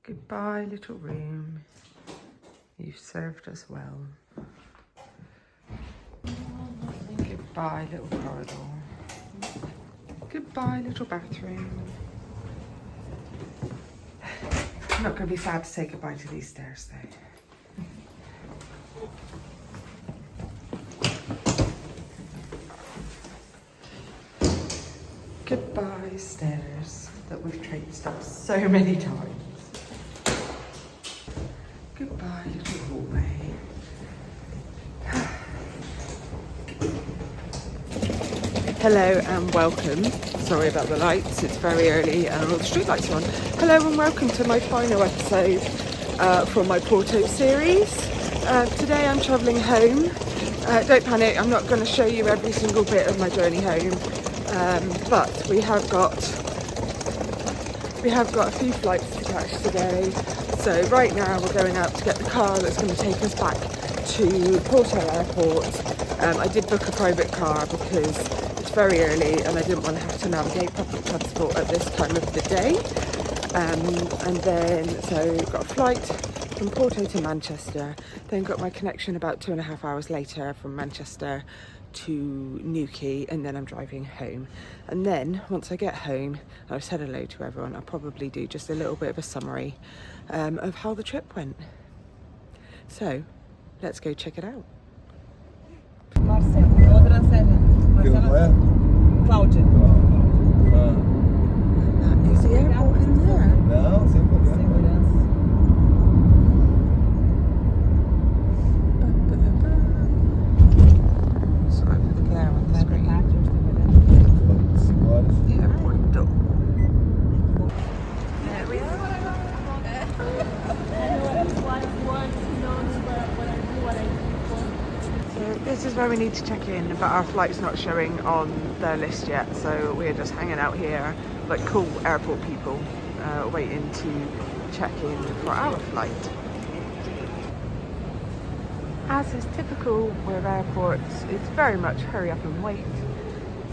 Goodbye, little room. You've served us well. Goodbye, little corridor. Goodbye, little bathroom. I'm not going to be sad to say goodbye to these stairs, though. Goodbye, stairs that we've traipsed up so many times. Goodbye, little hallway. Hello and welcome. Sorry about the lights, it's very early and all the street lights are on. Hello and welcome to my final episode from my Porto series. Today I'm travelling home. Don't panic, I'm not going to show you every single bit of my journey home. But we have got a few flights to catch today. So right now we're going out to get the car that's going to take us back to Porto Airport. I did book a private car because it's very early and I didn't want to have to navigate public transport at this time of the day. And then, so got a flight from Porto to Manchester, then got my connection about 2.5 hours later from Manchester to Newquay, and then I'm driving home. And then once I get home, I've said hello to everyone, I'll probably do just a little bit of a summary of how the trip went. So let's go check it out. Marcelo, outra Marcelo, Cláudia. Is the airport in there? Não, sem problema. Sorry for the glare on the screen. The airport door. There we are. So this is where we need to check in, but our flight's not showing on their list yet, so we're just hanging out here like cool airport people, waiting to check in for our flight. As is typical with airports, it's very much hurry up and wait.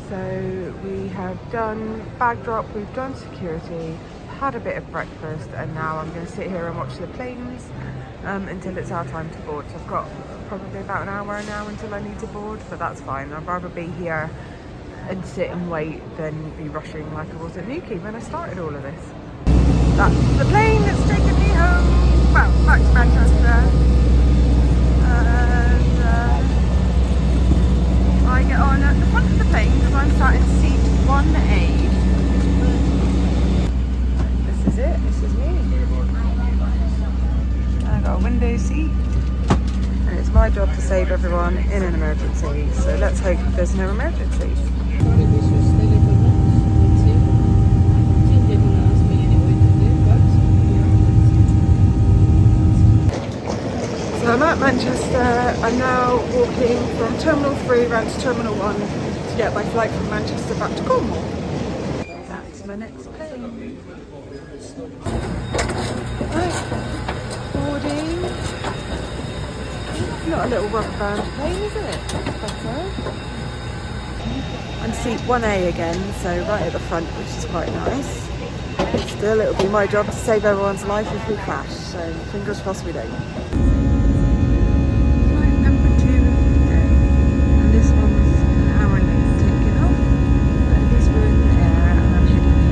So we have done bag drop, we've done security, had a bit of breakfast, and now I'm going to sit here and watch the planes until it's our time to board. So I've got probably about an hour now until I need to board, but that's fine. I'd rather be here and sit and wait than be rushing like I was at Newquay when I started all of this. That's the plane that's taking me home, well, back to Manchester. And I get on at the front of the plane because I'm sat in seat 1A. This is it, this is me. I got a window seat. And it's my job to save everyone in an emergency, so let's hope there's no emergencies. So I'm at Manchester. I'm now walking from Terminal 3 round to Terminal 1 to get my flight from Manchester back to Cornwall. That's my next plane. Right, boarding. Not a little rubber band plane, is it? Better. I'm seat 1A again, so right at the front, which is quite nice. Still, it'll be my job to save everyone's life if we crash, so fingers crossed we don't. Flight number 2 of the day, and this one's an hour late taking off, but at least we're in the air and I'm heading home.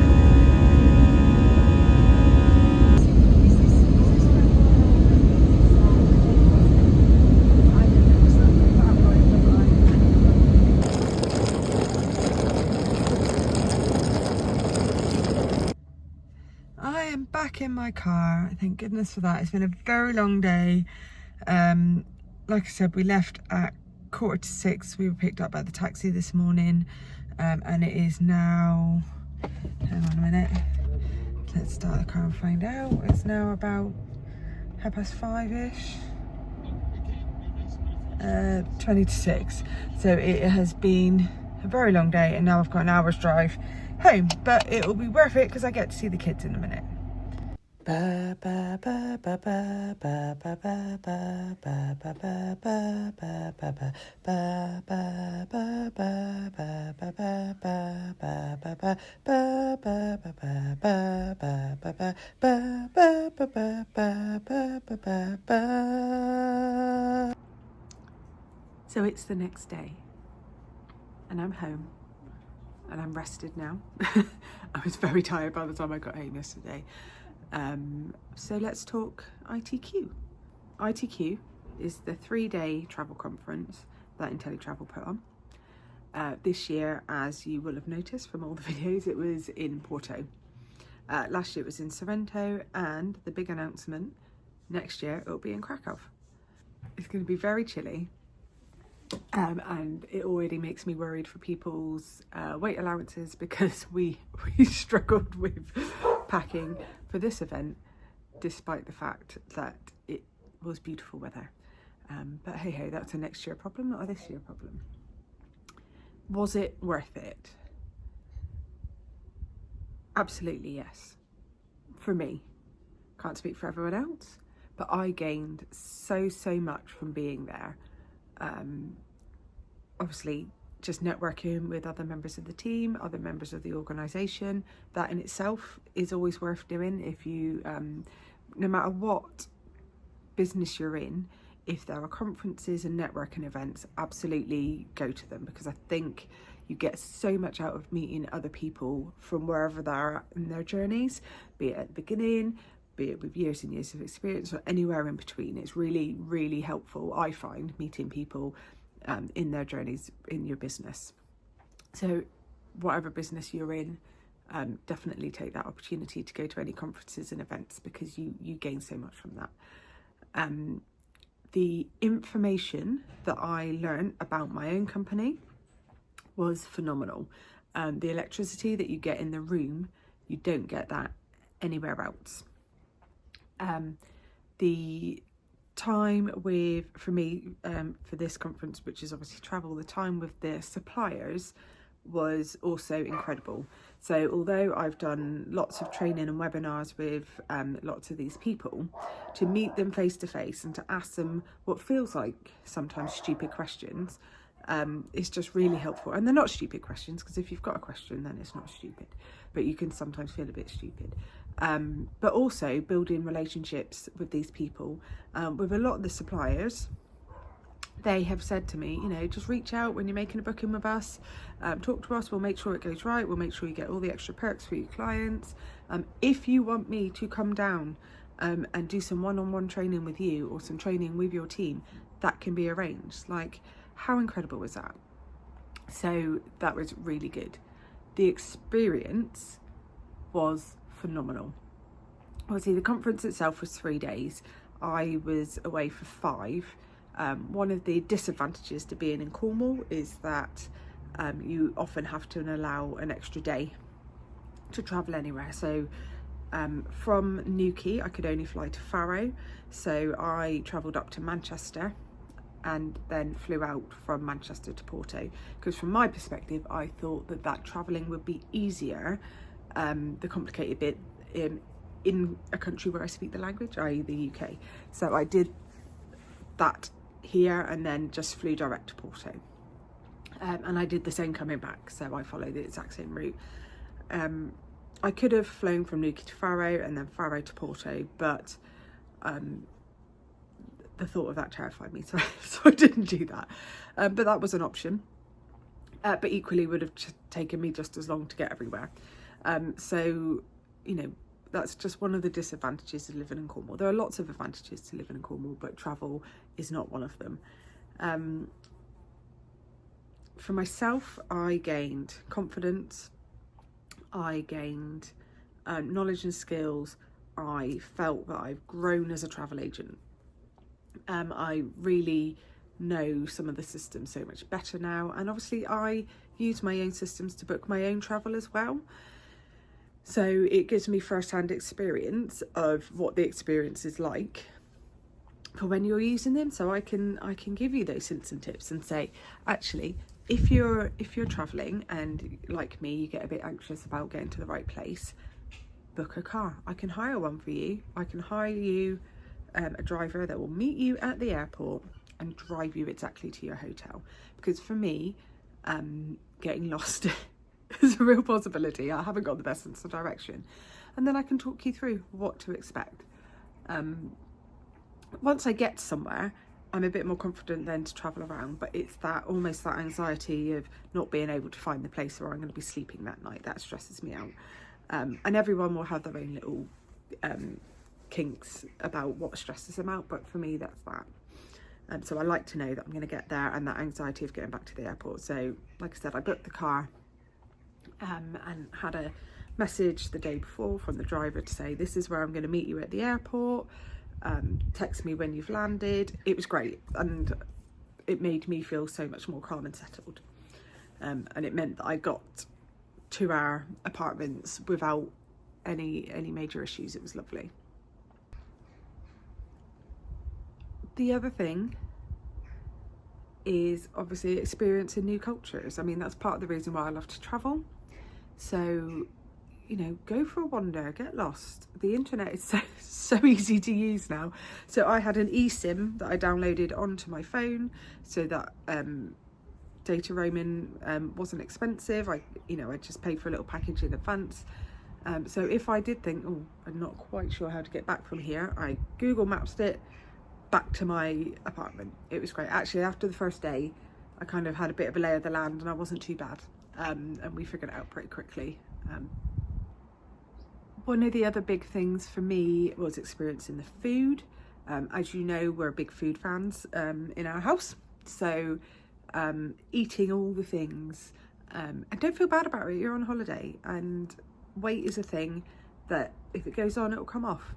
I am back in my car, thank goodness for that. It's been a very long day. Like I said, we left at 5:45. We were picked up by the taxi this morning, and it is now, hang on a minute, let's start the car and find out. It's now about 5:30ish, 20 to 6. So it has been a very long day, and now I've got an hour's drive home, but it will be worth it because I get to see the kids in a minute. So it's the next day and I'm home and I'm rested now. I was very tired by the time I got home yesterday. So let's talk ITQ. ITQ is the 3-day travel conference that InteleTravel put on. This year, as you will have noticed from all the videos, it was in Porto. Last year it was in Sorrento, and the big announcement, next year it'll be in Krakow. It's going to be very chilly. And it already makes me worried for people's weight allowances, because we struggled with packing for this event, despite the fact that it was beautiful weather. But hey ho, that's a next year problem, not a this year problem. Was it worth it? Absolutely yes. For me, can't speak for everyone else, but I gained so much from being there. Obviously just networking with other members of the team, other members of the organisation, that in itself is always worth doing. If you, no matter what business you're in, if there are conferences and networking events, absolutely go to them, because I think you get so much out of meeting other people from wherever they are in their journeys, be it at the beginning, be it with years and years of experience, or anywhere in between. It's really helpful, I find, meeting people in their journeys in your business. So whatever business you're in, definitely take that opportunity to go to any conferences and events, because you gain so much from that. The information that I learned about my own company was phenomenal. The electricity that you get in the room, you don't get that anywhere else. The time for me, for this conference, which is obviously travel, the time with the suppliers was also incredible. So although I've done lots of training and webinars with lots of these people, to meet them face to face and to ask them what feels like sometimes stupid questions, is just really helpful. And they're not stupid questions, because if you've got a question, then it's not stupid, but you can sometimes feel a bit stupid. But also building relationships with these people. With a lot of the suppliers, they have said to me, you know, just reach out when you're making a booking with us, talk to us, we'll make sure it goes right, we'll make sure you get all the extra perks for your clients. If you want me to come down and do some one-on-one training with you, or some training with your team, that can be arranged. Like, how incredible was that? So that was really good. The experience was phenomenal. Obviously the conference itself was 3 days. I was away for 5. One of the disadvantages to being in Cornwall is that you often have to allow an extra day to travel anywhere. So from Newquay I could only fly to Faro, so I travelled up to Manchester and then flew out from Manchester to Porto, because from my perspective I thought that travelling would be easier, the complicated bit, in a country where I speak the language, i.e. the UK. So I did that here and then just flew direct to Porto. And I did the same coming back, so I followed the exact same route. I could have flown from Newquay to Faro and then Faro to Porto, but the thought of that terrified me, so I didn't do that. But that was an option. But equally would have taken me just as long to get everywhere. So, you know, that's just one of the disadvantages of living in Cornwall. There are lots of advantages to living in Cornwall, but travel is not one of them. For myself, I gained confidence, I gained knowledge and skills. I felt that I've grown as a travel agent. I really know some of the systems so much better now, and obviously I use my own systems to book my own travel as well. So it gives me first-hand experience of what the experience is like for when you're using them. So I can give you those hints and tips and say, actually, if you're traveling and like me, you get a bit anxious about getting to the right place, book a car. I can hire one for you. I can hire you a driver that will meet you at the airport and drive you exactly to your hotel. Because for me, getting lost is a real possibility. I haven't got the best sense of direction. And then I can talk you through what to expect. Once I get somewhere, I'm a bit more confident then to travel around, but it's that almost that anxiety of not being able to find the place where I'm going to be sleeping that night that stresses me out. And everyone will have their own little kinks about what stresses them out, but for me that's that. So I like to know that I'm going to get there, and that anxiety of getting back to the airport. So like I said, I booked the car and had a message the day before from the driver to say, this is where I'm going to meet you at the airport. Text me when you've landed. It was great, and it made me feel so much more calm and settled. And it meant that I got 2-hour apartments without any major issues. It was lovely. The other thing is obviously experiencing new cultures. I mean, that's part of the reason why I love to travel. So, you know, go for a wander, get lost. The internet is so easy to use now. So I had an eSIM that I downloaded onto my phone so that data roaming wasn't expensive. I just paid for a little package in advance. So if I did think, oh, I'm not quite sure how to get back from here, I Google Maps it back to my apartment. It was great. Actually, after the first day, I kind of had a bit of a lay of the land, and I wasn't too bad. And we figured it out pretty quickly. One of the other big things for me was experiencing the food. As you know, we're big food fans in our house. So eating all the things, and don't feel bad about it. You're on holiday, and weight is a thing that if it goes on, it'll come off.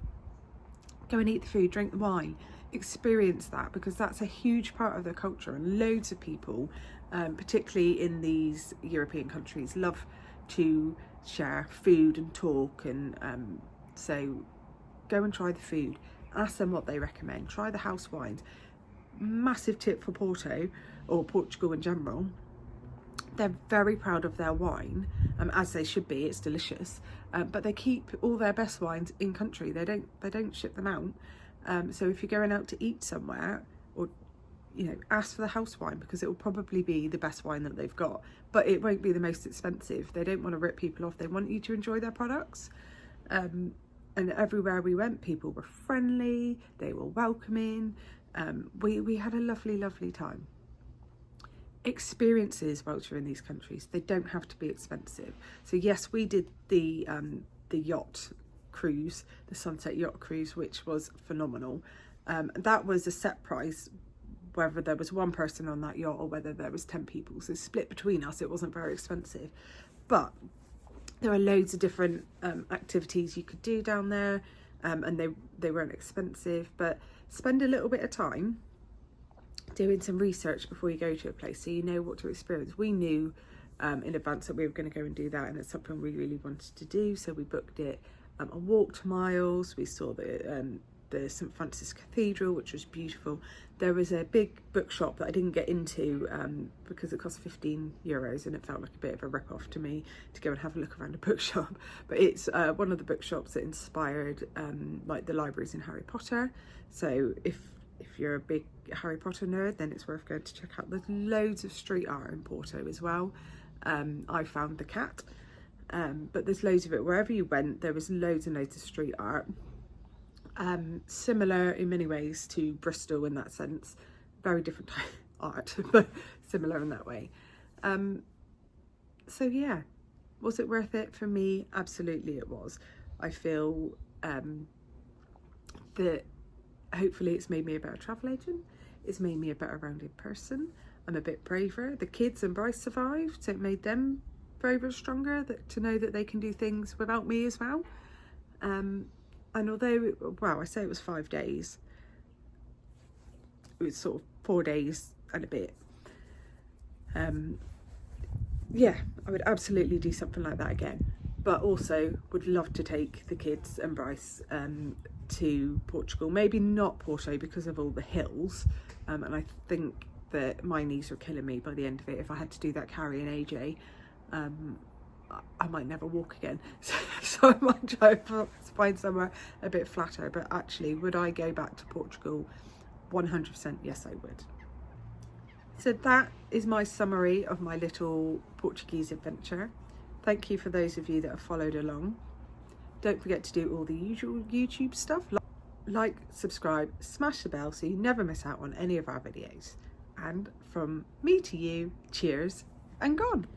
Go and eat the food, drink the wine, experience that, because that's a huge part of the culture, and loads of people, particularly in these European countries, love to share food and talk, and so go and try the food, ask them what they recommend, try the house wines. Massive tip for Porto, or Portugal in general, they're very proud of their wine, as they should be. It's delicious, but they keep all their best wines in country. They don't ship them out. So if you're going out to eat somewhere, or ask for the house wine, because it will probably be the best wine that they've got, but it won't be the most expensive. They don't want to rip people off. They want you to enjoy their products. And everywhere we went, people were friendly, they were welcoming. We had a lovely time. Experiences whilst you're in these countries, they don't have to be expensive. So yes, we did the yacht cruise, the sunset yacht cruise, which was phenomenal. That was a set price, whether there was one person on that yacht or whether there was 10 people. So split between us, it wasn't very expensive. But there are loads of different activities you could do down there, and they weren't expensive. But spend a little bit of time doing some research before you go to a place, so you know what to experience. We knew in advance that we were going to go and do that, and it's something we really wanted to do, so we booked it. I walked miles. We saw the St Francis Cathedral, which was beautiful. There was a big bookshop that I didn't get into because it cost €15, and it felt like a bit of a rip-off to me to go and have a look around a bookshop. But it's one of the bookshops that inspired like the libraries in Harry Potter. So if you're a big Harry Potter nerd, then it's worth going to check out. There's loads of street art in Porto as well. I found the cat, but there's loads of it. Wherever you went, there was loads and loads of street art. Similar in many ways to Bristol in that sense. Very different type of art, but similar in that way. So yeah, was it worth it? For me, absolutely it was. I feel that hopefully it's made me a better travel agent. It's made me a better rounded person. I'm a bit braver. The kids and Bryce survived, so it made them braver, stronger, to know that they can do things without me as well. And although, I say it was 5 days, it was sort of 4 days and a bit. Yeah, I would absolutely do something like that again. But also would love to take the kids and Bryce to Portugal. Maybe not Porto because of all the hills. And I think that my knees were killing me by the end of it if I had to do that carrying AJ. I might never walk again. So I might try to find somewhere a bit flatter. But actually, would I go back to Portugal? 100% yes, I would. So that is my summary of my little Portuguese adventure. Thank you for those of you that have followed along. Don't forget to do all the usual YouTube stuff. Like, subscribe, smash the bell so you never miss out on any of our videos. And from me to you, cheers and gone.